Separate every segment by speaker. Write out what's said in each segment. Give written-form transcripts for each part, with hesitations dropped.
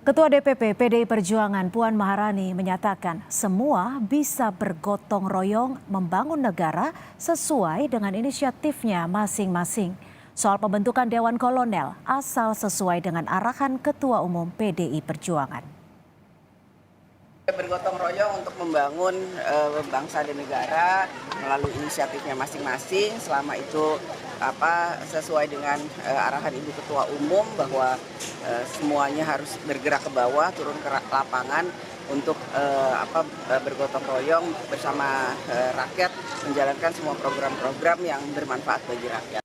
Speaker 1: Ketua DPP PDI Perjuangan Puan Maharani menyatakan semua bisa bergotong royong membangun negara sesuai dengan inisiatifnya masing-masing. Soal pembentukan Dewan Kolonel asal sesuai dengan arahan Ketua Umum PDI Perjuangan.
Speaker 2: Bergotong royong untuk membangun bangsa dan negara melalui inisiatifnya masing-masing, selama itu sesuai dengan arahan Ibu Ketua Umum bahwa semuanya harus bergerak ke bawah, turun ke lapangan untuk bergotong royong bersama rakyat menjalankan semua program-program yang bermanfaat bagi rakyat.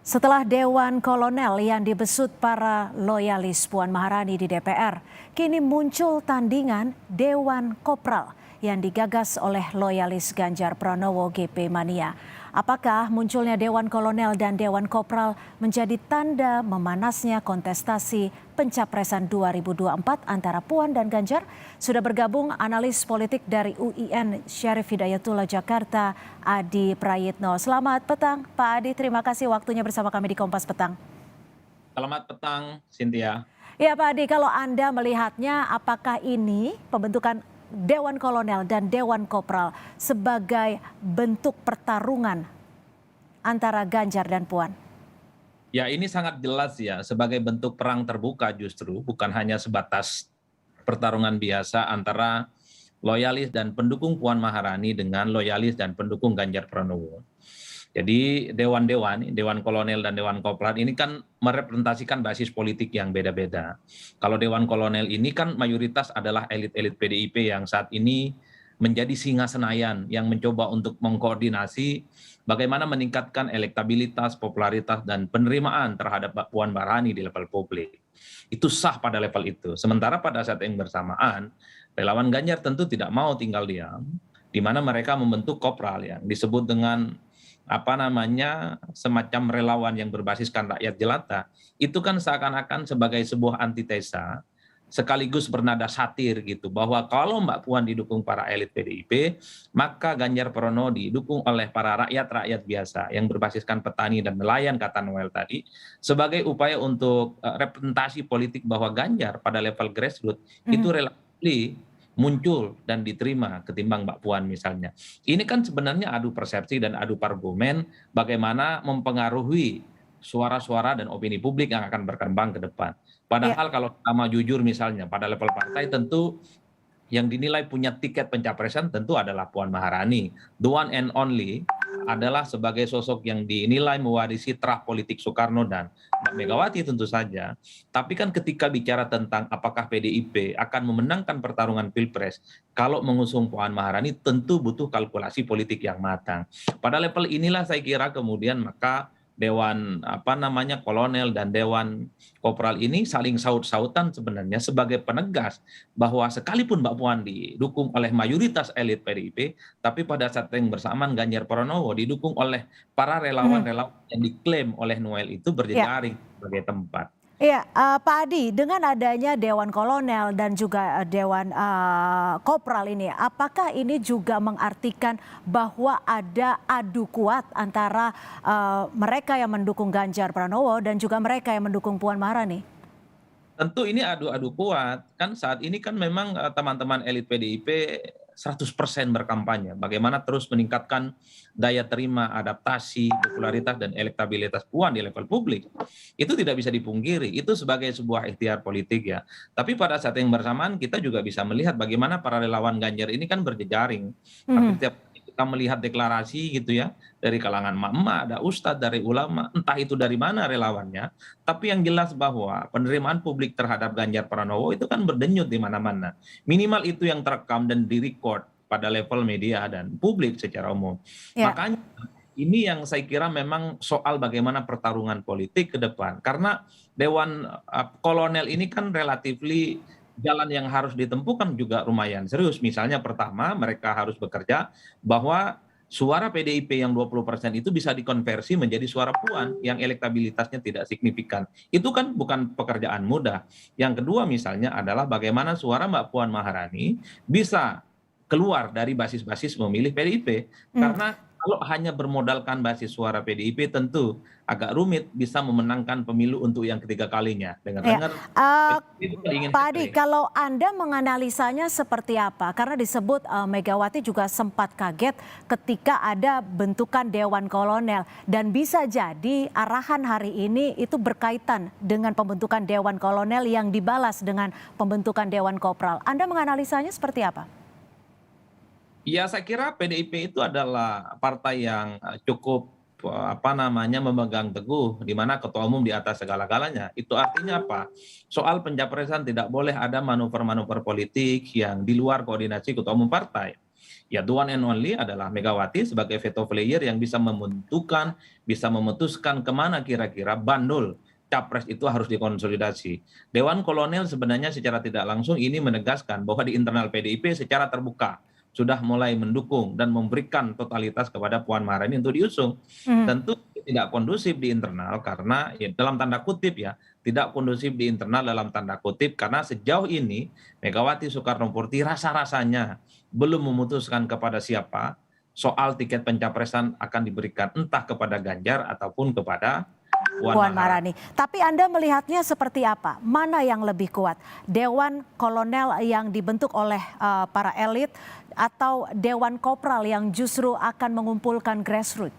Speaker 1: Setelah Dewan Kolonel yang dibesut para loyalis Puan Maharani di DPR, kini muncul tandingan Dewan Kopral yang digagas oleh loyalis Ganjar Pranowo GP Mania. Apakah munculnya Dewan Kolonel dan Dewan Kopral menjadi tanda memanasnya kontestasi pencapresan 2024 antara Puan dan Ganjar? Sudah bergabung analis politik dari UIN Syarif Hidayatullah Jakarta, Adi Prayitno. Selamat petang Pak Adi, terima kasih waktunya bersama kami di Kompas Petang.
Speaker 3: Selamat petang, Cynthia.
Speaker 1: Ya Pak Adi, kalau Anda melihatnya apakah ini pembentukan Dewan Kolonel dan Dewan Kopral sebagai bentuk pertarungan antara Ganjar dan Puan?
Speaker 3: Ya, ini sangat jelas ya, sebagai bentuk perang terbuka justru, bukan hanya sebatas pertarungan biasa antara loyalis dan pendukung Puan Maharani dengan loyalis dan pendukung Ganjar Pranowo. Jadi Dewan Kolonel dan Dewan Kopral ini kan merepresentasikan basis politik yang beda-beda. Kalau Dewan Kolonel ini kan mayoritas adalah elit-elit PDIP yang saat ini menjadi singa Senayan yang mencoba untuk mengkoordinasi bagaimana meningkatkan elektabilitas, popularitas, dan penerimaan terhadap Puan Maharani di level publik. Itu sah pada level itu. Sementara pada saat yang bersamaan, relawan Ganjar tentu tidak mau tinggal diam, di mana mereka membentuk kopral yang disebut dengan semacam relawan yang berbasiskan rakyat jelata. Itu kan seakan-akan sebagai sebuah antitesa sekaligus bernada satir gitu, bahwa kalau Mbak Puan didukung para elit PDIP, maka Ganjar Pranowo didukung oleh para rakyat-rakyat biasa yang berbasiskan petani dan nelayan, kata Noel tadi, sebagai upaya untuk representasi politik bahwa Ganjar pada level grassroots itu relatif muncul dan diterima ketimbang Mbak Puan misalnya. Ini kan sebenarnya adu persepsi dan adu argumen bagaimana mempengaruhi suara-suara dan opini publik yang akan berkembang ke depan. Padahal kalau kita mau jujur misalnya pada level partai tentu yang dinilai punya tiket pencapresan tentu adalah Puan Maharani. The one and only adalah sebagai sosok yang dinilai mewarisi terah politik Soekarno dan Mbak Megawati tentu saja. Tapi kan ketika bicara tentang apakah PDIP akan memenangkan pertarungan Pilpres, kalau mengusung Puan Maharani tentu butuh kalkulasi politik yang matang. Pada level inilah saya kira kemudian maka Dewan Kolonel dan Dewan Kopral ini saling saut-sautan sebenarnya sebagai penegas bahwa sekalipun Mbak Puan didukung oleh mayoritas elit PDIP, tapi pada saat yang bersamaan Ganjar Pranowo didukung oleh para relawan-relawan yang diklaim oleh Noel itu berjejaring sebagai tempat.
Speaker 1: Iya, Pak Adi, dengan adanya Dewan Kolonel dan juga Dewan Kopral ini, apakah ini juga mengartikan bahwa ada adu kuat antara mereka yang mendukung Ganjar Pranowo dan juga mereka yang mendukung Puan Maharani?
Speaker 3: Tentu ini adu-adu kuat, kan saat ini kan memang teman-teman elit PDIP 100% berkampanye, bagaimana terus meningkatkan daya terima, adaptasi, popularitas, dan elektabilitas Puan di level publik. Itu tidak bisa dipungkiri, itu sebagai sebuah ikhtiar politik ya. Tapi pada saat yang bersamaan kita juga bisa melihat bagaimana para relawan Ganjar ini kan berjejaring. Hampir tiap kita melihat deklarasi gitu ya, dari kalangan emak-emak, ada ustadz, dari ulama, entah itu dari mana relawannya. Tapi yang jelas bahwa penerimaan publik terhadap Ganjar Pranowo itu kan berdenyut di mana-mana. Minimal itu yang terekam dan direcord pada level media dan publik secara umum.
Speaker 1: Ya.
Speaker 3: Makanya ini yang saya kira memang soal bagaimana pertarungan politik ke depan. Karena Dewan Kolonel ini kan relatifly jalan yang harus ditempuh kan juga lumayan serius. Misalnya pertama mereka harus bekerja bahwa suara PDIP yang 20% itu bisa dikonversi menjadi suara Puan yang elektabilitasnya tidak signifikan. Itu kan bukan pekerjaan mudah. Yang kedua misalnya adalah bagaimana suara Mbak Puan Maharani bisa keluar dari basis-basis memilih PDIP. Karena kalau hanya bermodalkan basis suara PDIP tentu agak rumit bisa memenangkan pemilu untuk yang ketiga kalinya.
Speaker 1: Ya,
Speaker 3: Dengar-dengar
Speaker 1: eh,
Speaker 3: PDIP ingin
Speaker 1: Pak Adi,
Speaker 3: hat-trick.
Speaker 1: kalau Anda menganalisanya seperti apa? Karena disebut Megawati juga sempat kaget ketika ada bentukan Dewan Kolonel dan bisa jadi arahan hari ini itu berkaitan dengan pembentukan Dewan Kolonel yang dibalas dengan pembentukan Dewan Kopral. Anda menganalisanya seperti apa?
Speaker 3: Ya, saya kira PDIP itu adalah partai yang cukup apa namanya memegang teguh di mana ketua umum di atas segala-galanya. Itu artinya apa? Soal pencapresan tidak boleh ada manuver-manuver politik yang di luar koordinasi ketua umum partai. Ya, the one and only adalah Megawati sebagai veto player yang bisa menentukan, bisa memutuskan kemana kira-kira bandul capres itu harus dikonsolidasi. Dewan Kolonel sebenarnya secara tidak langsung ini menegaskan bahwa di internal PDIP secara terbuka sudah mulai mendukung dan memberikan totalitas kepada Puan Maharani untuk diusung.
Speaker 1: Hmm.
Speaker 3: Tentu tidak kondusif di internal karena ya, dalam tanda kutip ya, tidak kondusif di internal dalam tanda kutip karena sejauh ini Megawati Soekarno Putri rasa-rasanya belum memutuskan kepada siapa soal tiket pencapresan akan diberikan entah kepada Ganjar ataupun kepada
Speaker 1: Puan Maharani. Tapi Anda melihatnya seperti apa? Mana yang lebih kuat? Dewan Kolonel yang dibentuk oleh para elit atau Dewan Kopral yang justru akan mengumpulkan grassroots?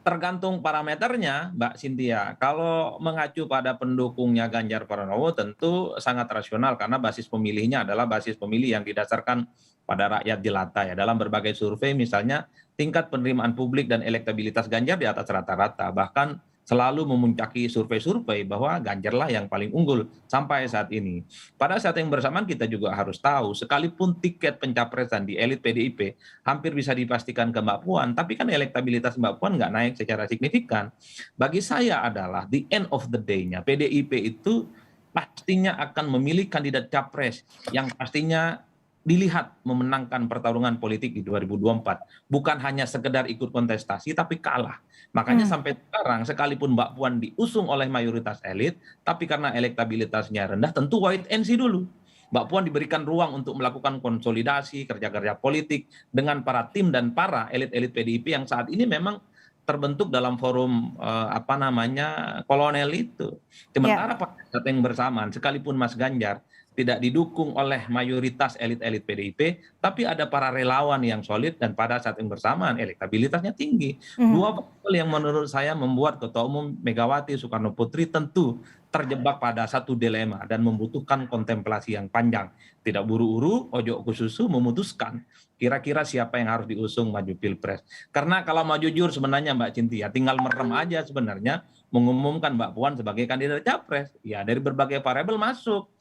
Speaker 3: Tergantung parameternya, Mbak Cynthia. Kalau mengacu pada pendukungnya Ganjar Pranowo tentu sangat rasional karena basis pemilihnya adalah basis pemilih yang didasarkan pada rakyat jelata ya. Dalam berbagai survei misalnya tingkat penerimaan publik dan elektabilitas Ganjar di atas rata-rata. Bahkan selalu memuncaki survei-survei bahwa Ganjarlah yang paling unggul sampai saat ini. Pada saat yang bersamaan kita juga harus tahu sekalipun tiket pencapresan di elit PDIP hampir bisa dipastikan ke Mbak Puan, tapi kan elektabilitas Mbak Puan nggak naik secara signifikan. Bagi saya adalah the end of the day-nya PDIP itu pastinya akan memilih kandidat capres yang pastinya dilihat memenangkan pertarungan politik di 2024. Bukan hanya sekedar ikut kontestasi tapi kalah. Makanya sampai sekarang sekalipun Mbak Puan diusung oleh mayoritas elit, tapi karena elektabilitasnya rendah tentu wait and see dulu. Mbak Puan diberikan ruang untuk melakukan konsolidasi kerja-kerja politik dengan para tim dan para elit-elit PDIP yang saat ini memang terbentuk dalam forum apa namanya kolonel itu. Sementara pada saat yang bersamaan sekalipun Mas Ganjar tidak didukung oleh mayoritas elit-elit PDIP, tapi ada para relawan yang solid dan pada saat yang bersamaan elektabilitasnya tinggi. Dua faktor yang menurut saya membuat Ketua Umum Megawati Soekarno Putri tentu terjebak pada satu dilema dan membutuhkan kontemplasi yang panjang. Tidak buru-buru, ojo ke susu memutuskan kira-kira siapa yang harus diusung maju Pilpres. Karena kalau mau jujur sebenarnya Mbak Cynthia tinggal merem aja sebenarnya mengumumkan Mbak Puan sebagai kandidat capres. Ya dari berbagai variabel masuk.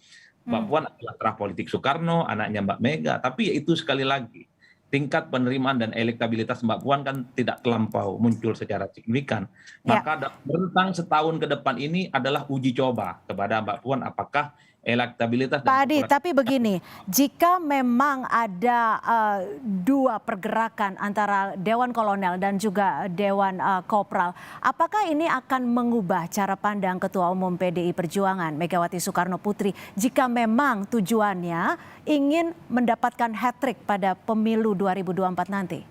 Speaker 3: Mbak Puan adalah terah politik Soekarno, anaknya Mbak Mega. Tapi ya itu sekali lagi, tingkat penerimaan dan elektabilitas Mbak Puan kan tidak terlampau muncul secara signifikan. Maka rentang setahun ke depan ini adalah uji coba kepada Mbak Puan apakah elektabilitas.
Speaker 1: Pak Adi, tapi begini, jika memang ada dua pergerakan antara Dewan Kolonel dan juga Dewan Kopral, apakah ini akan mengubah cara pandang Ketua Umum PDI Perjuangan Megawati Soekarno Putri jika memang tujuannya ingin mendapatkan hat-trick pada pemilu 2024 nanti?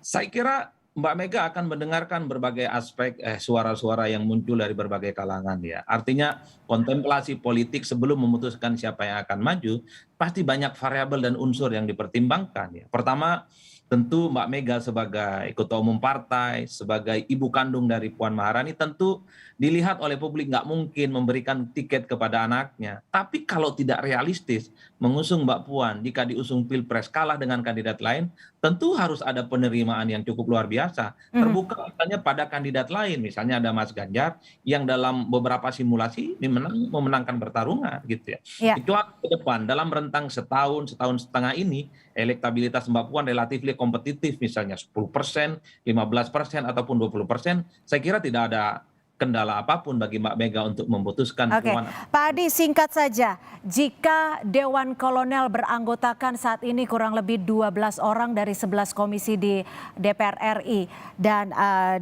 Speaker 3: Saya kira Mbak Mega akan mendengarkan berbagai aspek suara-suara yang muncul dari berbagai kalangan ya. Artinya kontemplasi politik sebelum memutuskan siapa yang akan maju, pasti banyak variabel dan unsur yang dipertimbangkan ya. Pertama, tentu Mbak Mega sebagai ketua umum partai, sebagai ibu kandung dari Puan Maharani tentu dilihat oleh publik nggak mungkin memberikan tiket kepada anaknya. Tapi kalau tidak realistis mengusung Mbak Puan, jika diusung Pilpres kalah dengan kandidat lain, tentu harus ada penerimaan yang cukup luar biasa. Terbuka misalnya pada kandidat lain, misalnya ada Mas Ganjar yang dalam beberapa simulasi memenangkan pertarungan gitu ya. Kecuali ke depan dalam rentang setahun setengah ini elektabilitas Mbak Puan relatif kompetitif misalnya 10%, 15% ataupun 20%, saya kira tidak ada kendala apapun bagi Mbak Mega untuk memutuskan.
Speaker 1: Puan. Pak Adi, singkat saja, jika Dewan Kolonel beranggotakan saat ini kurang lebih 12 orang dari 11 komisi di DPR RI dan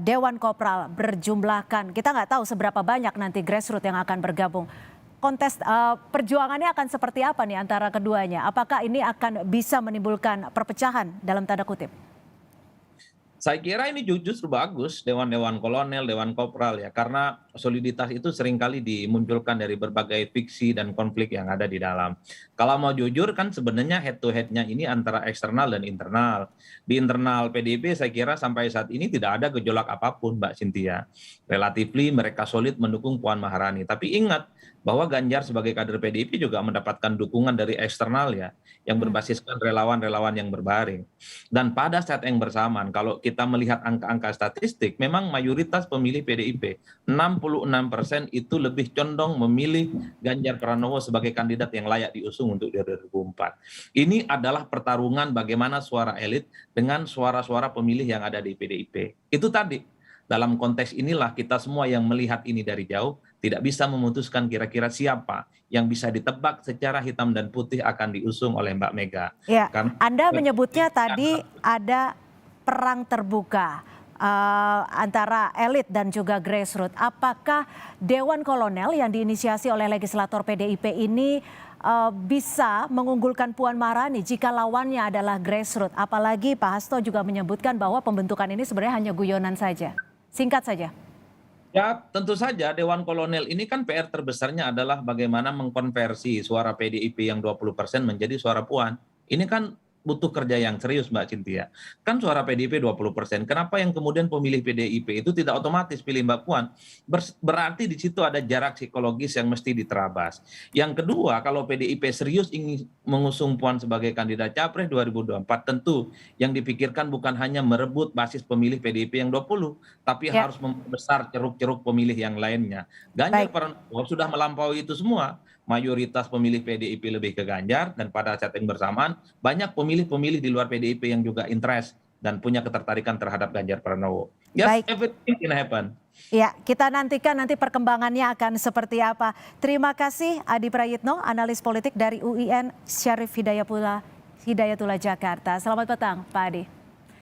Speaker 1: Dewan Kopral berjumlahkan, kita nggak tahu seberapa banyak nanti grassroots yang akan bergabung. Kontes perjuangannya akan seperti apa nih antara keduanya? Apakah ini akan bisa menimbulkan perpecahan dalam tanda kutip?
Speaker 3: Saya kira ini justru bagus dewan-dewan kolonel, dewan kopral ya, karena soliditas itu seringkali dimunculkan dari berbagai fiksi dan konflik yang ada di dalam. Kalau mau jujur kan sebenarnya head to head-nya ini antara eksternal dan internal. Di internal PDIP saya kira sampai saat ini tidak ada gejolak apapun Mbak Cynthia. Relatively mereka solid mendukung Puan Maharani. Tapi ingat bahwa Ganjar sebagai kader PDIP juga mendapatkan dukungan dari eksternal ya, yang berbasiskan relawan-relawan yang berbaring. Dan pada saat yang bersamaan, kalau kita melihat angka-angka statistik, memang mayoritas pemilih PDIP, 66% itu lebih condong memilih Ganjar Pranowo sebagai kandidat yang layak diusung untuk 2024. Ini adalah pertarungan bagaimana suara elit dengan suara-suara pemilih yang ada di PDIP. Itu tadi, dalam konteks inilah kita semua yang melihat ini dari jauh, tidak bisa memutuskan kira-kira siapa yang bisa ditebak secara hitam dan putih akan diusung oleh Mbak Mega.
Speaker 1: Ya,
Speaker 3: Karena
Speaker 1: Anda menyebutnya tadi ada perang terbuka antara elit dan juga grassroots. Apakah Dewan Kolonel yang diinisiasi oleh legislator PDIP ini bisa mengunggulkan Puan Maharani jika lawannya adalah grassroots? Apalagi Pak Hasto juga menyebutkan bahwa pembentukan ini sebenarnya hanya guyonan saja. Singkat saja.
Speaker 3: Ya, tentu saja Dewan Kolonel ini kan PR terbesarnya adalah bagaimana mengkonversi suara PDIP yang 20% menjadi suara Puan. Ini kan butuh kerja yang serius Mbak Cynthia. Kan suara PDIP 20%. Kenapa yang kemudian pemilih PDIP itu tidak otomatis pilih Mbak Puan? Berarti di situ ada jarak psikologis yang mesti diterabas. Yang kedua, kalau PDIP serius ingin mengusung Puan sebagai kandidat capres 2024, tentu yang dipikirkan bukan hanya merebut basis pemilih PDIP yang 20, tapi harus membesar ceruk-ceruk pemilih yang lainnya. Ganjar Pranowo sudah melampaui itu semua. Mayoritas pemilih PDIP lebih ke Ganjar, dan pada saat yang bersamaan banyak pemilih-pemilih di luar PDIP yang juga interest dan punya ketertarikan terhadap Ganjar Pranowo. Yes, everything can happen.
Speaker 1: Ya, kita nantikan nanti perkembangannya akan seperti apa. Terima kasih Adi Prayitno, analis politik dari UIN Syarif Hidayatullah Jakarta. Selamat petang Pak Adi.